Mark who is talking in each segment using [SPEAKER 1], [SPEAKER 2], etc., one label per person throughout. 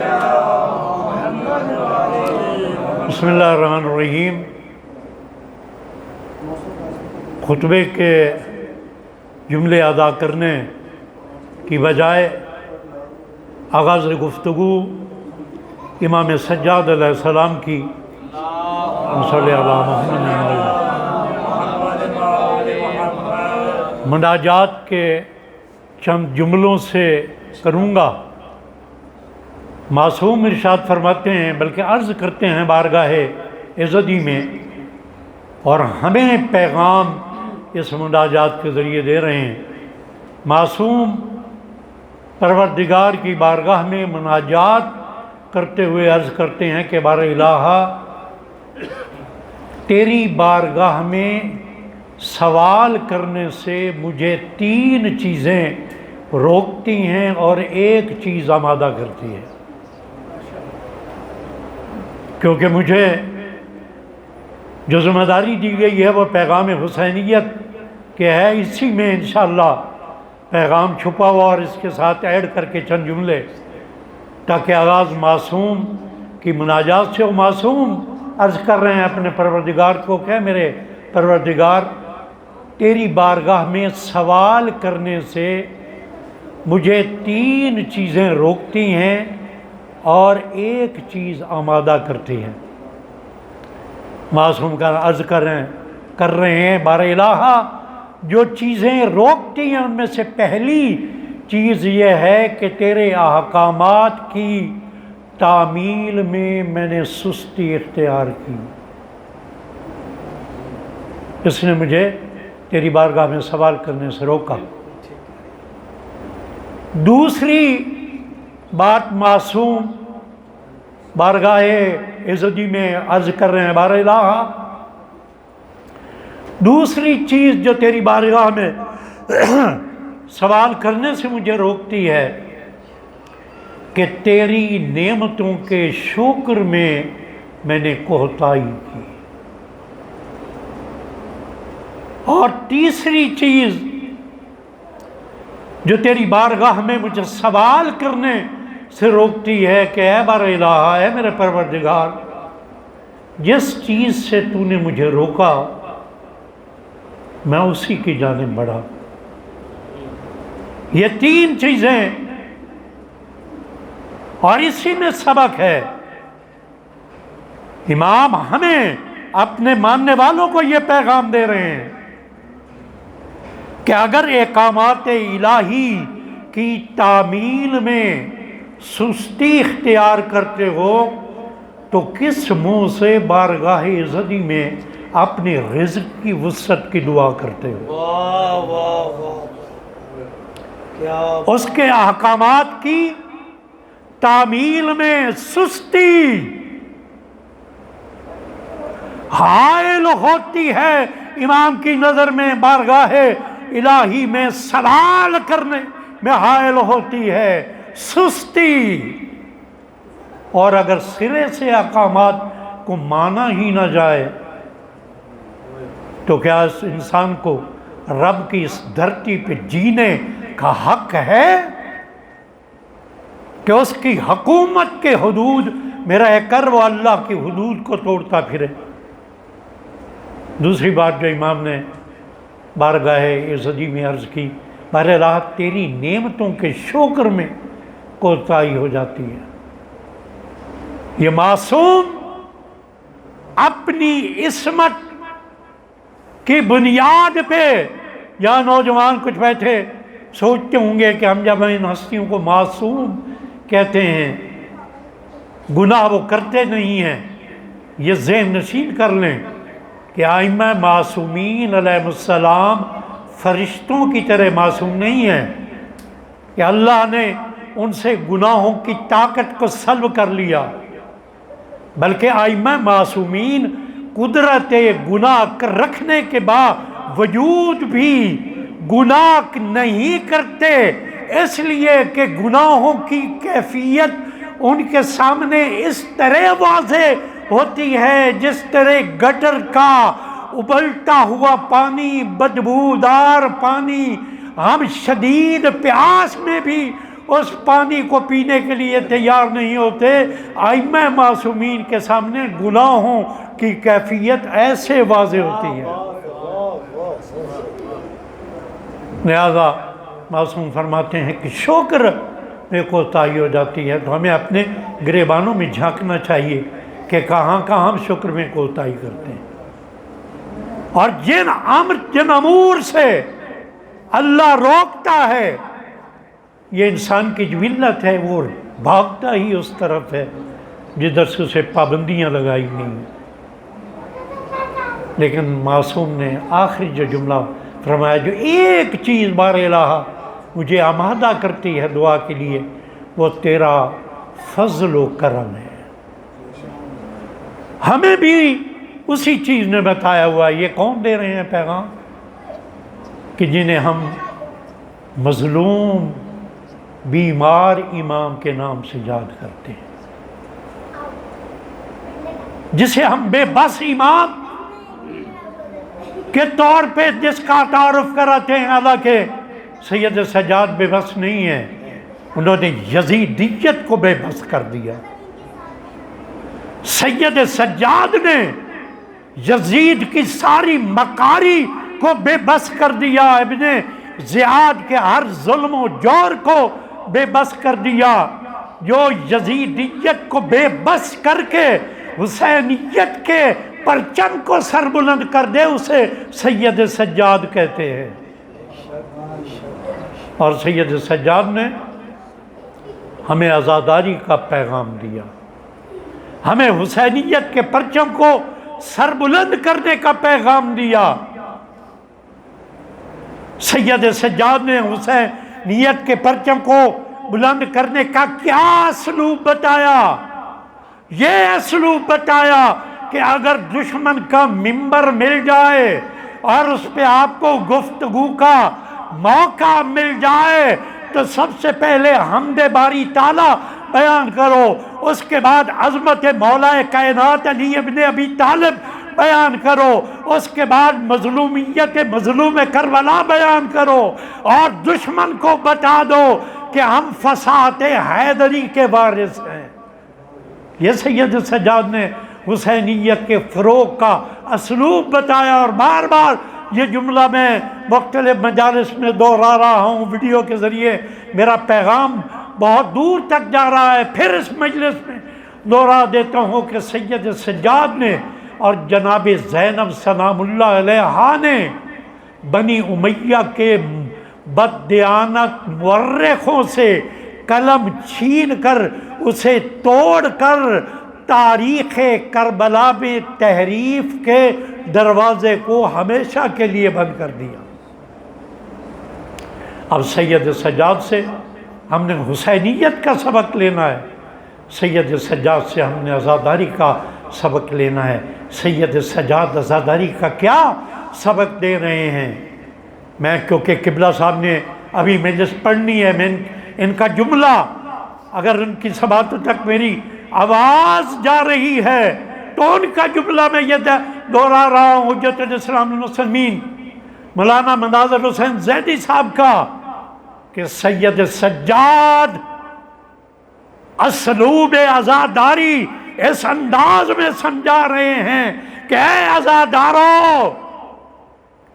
[SPEAKER 1] بسم اللہ الرحمن الرحیم۔ خطبے کے جملے ادا کرنے کی بجائے آغاز گفتگو امام سجاد علیہ السلام کی صلی اللہ محمد مناجات کے چند جملوں سے کروں گا۔ معصوم ارشاد فرماتے ہیں، بلکہ عرض کرتے ہیں بارگاہ عزتی میں، اور ہمیں پیغام اس مناجات کے ذریعے دے رہے ہیں۔ معصوم پروردگار کی بارگاہ میں مناجات کرتے ہوئے عرض کرتے ہیں کہ بار الہا، تیری بارگاہ میں سوال کرنے سے مجھے 3 چیزیں روکتی ہیں اور ایک چیز آمادہ کرتی ہے، کیونکہ مجھے جو ذمہ داری دی گئی ہے وہ پیغام حسینیت کہ ہے، اسی میں انشاءاللہ پیغام چھپا ہوا، اور اس کے ساتھ ایڈ کر کے چند جملے تاکہ آغاز معصوم کی مناجات سے، وہ معصوم عرض کر رہے ہیں اپنے پروردگار کو کہ میرے پروردگار، تیری بارگاہ میں سوال کرنے سے مجھے 3 چیزیں روکتی ہیں اور ایک چیز آمادہ کرتی ہیں۔ معصوم کا عرض کر رہے ہیں بار الہا، جو چیزیں روکتی ہیں ان میں سے پہلی چیز یہ ہے کہ تیرے احکامات کی تعمیل میں نے سستی اختیار کی، اس نے مجھے تیری بارگاہ میں سوال کرنے سے روکا۔ دوسری بات معصوم بارگاہ عزتی میں عرض کر رہے ہیں بار الہا، دوسری چیز جو تیری بارگاہ میں سوال کرنے سے مجھے روکتی ہے کہ تیری نعمتوں کے شکر میں نے کوتاہی کی، اور تیسری چیز جو تیری بارگاہ میں مجھے سوال کرنے سے روکتی ہے کہ اے بار الہا، اے میرے پروردگار، جس چیز سے تو نے مجھے روکا میں اسی کی جانب بڑھا۔ یہ 3 چیزیں، اور اسی میں سبق ہے۔ امام ہمیں اپنے ماننے والوں کو یہ پیغام دے رہے ہیں کہ اگر احکامات الہی کی تعمیل میں سستی اختیار کرتے ہو تو کس منہ سے بارگاہ عزتی میں اپنی رزق کی وسعت کی دعا کرتے ہو؟
[SPEAKER 2] واہ واہ واہ، کیا
[SPEAKER 1] اس کے احکامات کی تعمیل میں سستی حائل ہوتی ہے امام کی نظر میں، بارگاہ الہی میں سوال کرنے میں حائل ہوتی ہے سستی، اور اگر سرے سے احکامات کو مانا ہی نہ جائے تو کیا اس انسان کو رب کی اس دھرتی پہ جینے کا حق ہے کہ اس کی حکومت کے حدود میں رہ کر وہ اللہ کی حدود کو توڑتا پھرے؟ دوسری بات جو امام نے بارگاہ عزتی میں عرض کی، بار الہا، تیری نعمتوں کے شکر میں کوتاہی ہو جاتی ہے۔ یہ معصوم اپنی عصمت کی بنیاد پہ، یا نوجوان کچھ بیٹھے سوچتے ہوں گے کہ ہم جب ان ہستیوں کو معصوم کہتے ہیں، گناہ وہ کرتے نہیں ہیں، یہ ذہن نشین کر لیں کہ ائمہ معصومین علیہ السلام فرشتوں کی طرح معصوم نہیں ہیں کہ اللہ نے ان سے گناہوں کی طاقت کو سلب کر لیا، بلکہ ائمہ معصومین قدرت گناہ رکھنے کے باوجود بھی گناہ نہیں کرتے، اس لیے کہ گناہوں کی کیفیت ان کے سامنے اس طرح واضح ہوتی ہے جس طرح گٹر کا ابلتا ہوا پانی، بدبودار پانی، ہم شدید پیاس میں بھی اس پانی کو پینے کے لیے تیار نہیں ہوتے۔ ائمہ معصومین کے سامنے گناہوں کی کیفیت ایسے واضح ہوتی ہے۔ لہذا معصوم فرماتے ہیں کہ شکر میں کوتاہی ہو جاتی ہے، تو ہمیں اپنے گریبانوں میں جھانکنا چاہیے کہ کہاں کہاں ہم شکر میں کوتاہی کرتے ہیں، اور جن امور سے اللہ روکتا ہے، یہ انسان کی جبلت ہے، وہ بھاگتا ہی اس طرف ہے جدھر سے اسے پابندیاں لگائی گئی۔ لیکن معصوم نے آخری جو جملہ فرمایا، جو ایک چیز بار الہ مجھے آمادہ کرتی ہے دعا کے لیے، وہ تیرا فضل و کرم ہے۔ ہمیں بھی اسی چیز نے بتایا ہوا ہے۔ یہ کون دے رہے ہیں پیغام؟ کہ جنہیں ہم مظلوم بیمار امام کے نام سے یاد کرتے ہیں، جسے ہم بے بس امام کے طور پہ جس کا تعارف کراتے ہیں، حالانکہ سید سجاد بے بس نہیں ہے، انہوں نے یزیدیت کو بے بس کر دیا۔ سید سجاد نے یزید کی ساری مکاری کو بے بس کر دیا، ابن زیاد کے ہر ظلم و جور کو بے بس کر دیا۔ جو یزیدیت کو بے بس کر کے حسینیت کے پرچم کو سر بلند کر دے، اسے سید سجاد کہتے ہیں۔ اور سید سجاد نے ہمیں عزاداری کا پیغام دیا، ہمیں حسینیت کے پرچم کو سر بلند کرنے کا پیغام دیا۔ سید سجاد نے حسینیت کے پرچم کو بلند کرنے کا کیا اسلوب بتایا؟ یہ اسلوب بتایا کہ اگر دشمن کا منبر مل جائے اور اس پہ آپ کو گفتگو کا موقع مل جائے تو سب سے پہلے حمد باری تعالیٰ بیان کرو، اس کے بعد عظمت مولا کائنات علی ابن ابی طالب بیان کرو، اس کے بعد مظلومیت مظلوم کربلا بیان کرو، اور دشمن کو بتا دو کہ ہم فساد حیدری کے وارث ہیں۔ یہ سید سجاد نے حسینیت کے فروغ کا اسلوب بتایا، اور بار بار یہ جملہ میں مختلف مجالس میں دوہرا رہا ہوں، ویڈیو کے ذریعے میرا پیغام بہت دور تک جا رہا ہے، پھر اس مجلس میں دوہرا دیتا ہوں کہ سید سجاد نے اور جناب زینب سلام اللہ علیہا نے بنی امیہ کے بددیانت مورخوں سے قلم چھین کر اسے توڑ کر تاریخ کربلا میں تحریف کے دروازے کو ہمیشہ کے لیے بند کر دیا۔ اب سید سجاد سے ہم نے حسینیت کا سبق لینا ہے، سید سجاد سے ہم نے عزاداری کا سبق لینا ہے۔ سید سجاد عزاداری کا کیا سبق دے رہے ہیں؟ میں کیونکہ قبلہ صاحب نے ابھی مجلس پڑھنی ہے، میں ان کا جملہ اگر ان کی سماعتوں تک میری آواز جا رہی ہے تو ان کا جملہ میں یہ دوہرا رہا ہوں، حجت الاسلام المسلمین مولانا مناظر حسین زیدی صاحب کا، کہ سید سجاد اسلوب عزاداری اس انداز میں سمجھا رہے ہیں کہ اے عزادارو،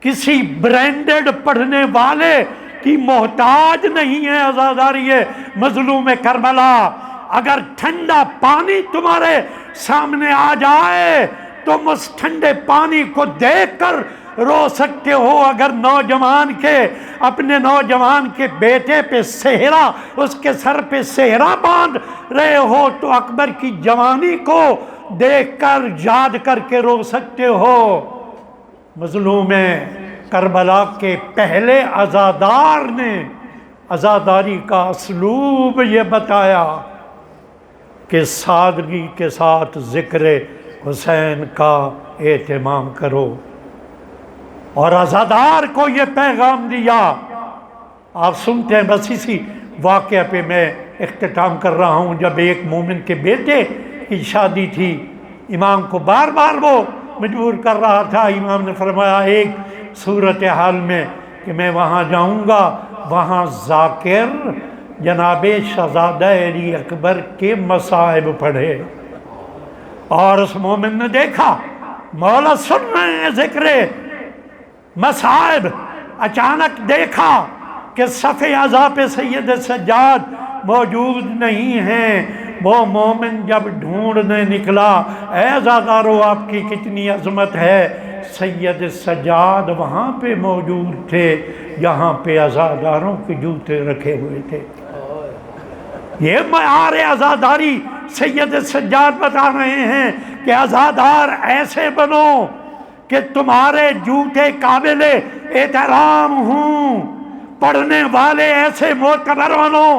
[SPEAKER 1] کسی برینڈڈ پڑھنے والے کی محتاج نہیں ہے عزاداری مظلوم کربلا۔ اگر ٹھنڈا پانی تمہارے سامنے آ جائے تم اس ٹھنڈے پانی کو دیکھ کر رو سکتے ہو، اگر نوجوان کے اپنے نوجوان کے بیٹے پہ صحرا، اس کے سر پہ صحرا باندھ رہے ہو تو اکبر کی جوانی کو دیکھ کر یاد کر کے رو سکتے ہو۔ مظلوم کربلا کے پہلے عزادار نے عزاداری کا اسلوب یہ بتایا کہ سادگی کے ساتھ ذکر حسین کا اہتمام کرو، اور عزادار کو یہ پیغام دیا۔ آپ سنتے ہیں، بس اسی واقعہ پہ میں اختتام کر رہا ہوں۔ جب ایک مومن کے بیٹے کی شادی تھی، امام کو بار بار وہ مجبور کر رہا تھا، امام نے فرمایا ایک صورتحال میں کہ میں وہاں جاؤں گا، وہاں ذاکر جناب شہزادہ علی اکبر کے مصائب پڑھے، اور اس مومن نے دیکھا مولا سن رہے ہیں ذکر مصائب، اچانک دیکھا کہ صف اعضاء پہ سید سجاد موجود نہیں ہیں۔ وہ مومن جب ڈھونڈنے نکلا، اے عزادارو آپ کی کتنی عظمت ہے، سید سجاد وہاں پہ موجود تھے جہاں پہ عزاداروں کے جوتے رکھے ہوئے تھے۔ یہ معیار عزاداری سید سجاد بتا رہے ہیں کہ عزادار ایسے بنو کہ تمہارے جوتے قابل احترام ہوں، پڑھنے والے ایسے معتبر بنو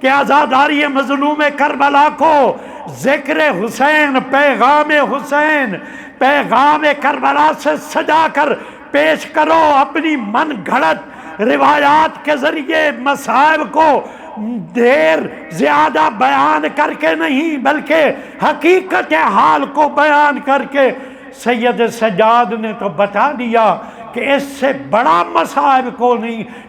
[SPEAKER 1] کہ عزاداری مظلوم کربلا کو ذکر حسین، پیغام حسین، پیغام کربلا سے سجا کر پیش کرو، اپنی من گھڑت روایات کے ذریعے مصائب کو دیر زیادہ بیان کر کے نہیں بلکہ حقیقت حال کو بیان کر کے سید سجاد نے تو بتا دیا کہ اس سے بڑا مصائب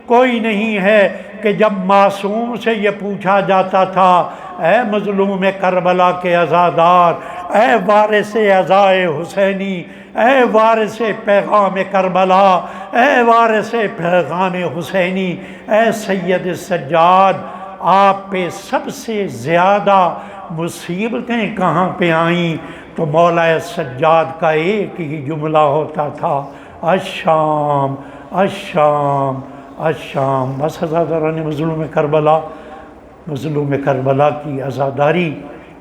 [SPEAKER 1] کوئی نہیں ہے کہ جب معصوم سے یہ پوچھا جاتا تھا، اے مظلوم کربلا کے عزادار، اے وارث عزائے حسینی، اے وارث پیغام کربلا، اے وارث پیغام حسینی، اے سید سجاد، آپ پہ سب سے زیادہ مصیبتیں کہاں پہ آئیں؟ تو مولا سجاد کا ایک ہی جملہ ہوتا تھا، الشام الشام الشام۔ بس عزاداران مظلوم کربلا کی عزاداری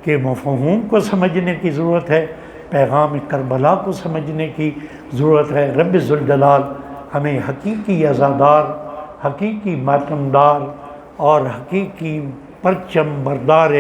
[SPEAKER 1] کے مفہوم کو سمجھنے کی ضرورت ہے، پیغام کربلا کو سمجھنے کی ضرورت ہے۔ رب ذوالجلال ہمیں حقیقی عزادار، حقیقی ماتمدار اور حقیقی پرچم بردار